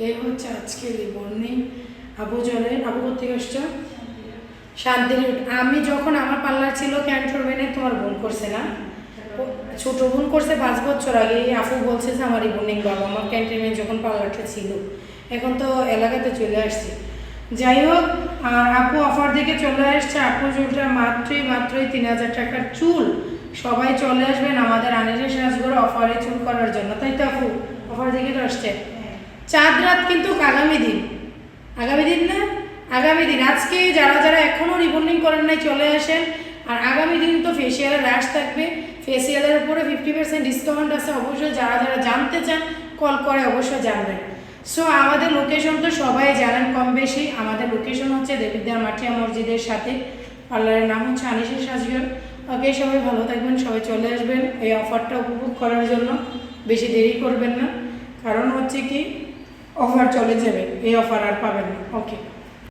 এই হচ্ছে আজকে রিবর্নিং। আপু চলে, আপু করতে আসছো শান্তিনিট। আমি যখন আমার পার্লার ছিল ক্যান্টনমেন্টে, তোমার বোন করছে না, ছোট বোন করছে 5 বছর আগে। আপু বলছে যে আমার রিবর্নিং বাবা, আমার ক্যান্টনমেন্ট যখন পার্লারটা ছিল, এখন তো এলাকাতে চলে আসছে। যাই হোক, আর আপু অফার দিকে চলে আসছে। আপু চুলটা মাত্রই 3000 টাকার চুল। সবাই চলে আসবেন আমাদের আনিসের সাজঘরে অফারে চুল করার জন্য, তাই তো আপু? অফার দিকে তো আসছে। চাঁদ রাত কিন্তু আগামী দিন, আগামী দিন না, আগামী দিন। আজকে যারা যারা এখনও রিবন্ডিং করেন নাই চলে আসেন। আর আগামী দিন তো ফেসিয়ালের র্যাশ থাকবে, ফেসিয়ালের উপরে 50% ডিসকাউন্ট আছে। অবশ্যই যারা যারা জানতে চান কল করে অবশ্যই জানবেন। সো আমাদের লোকেশন তো সবাই জানেন কম বেশি। আমাদের লোকেশন হচ্ছে দেবিদ্যার মাঠিয়া মসজিদের সাথে। পার্লারের নাম হচ্ছে আনিসের সাজঘর। ওকে, সবাই ভালো থাকবেন, সবাই চলে আসবেন এই অফারটা উপভোগ করার জন্য। বেশি দেরি করবেন না, কারণ হচ্ছে কি অফার চলে যাবে, এই অফার আর পাবেন না। ওকে।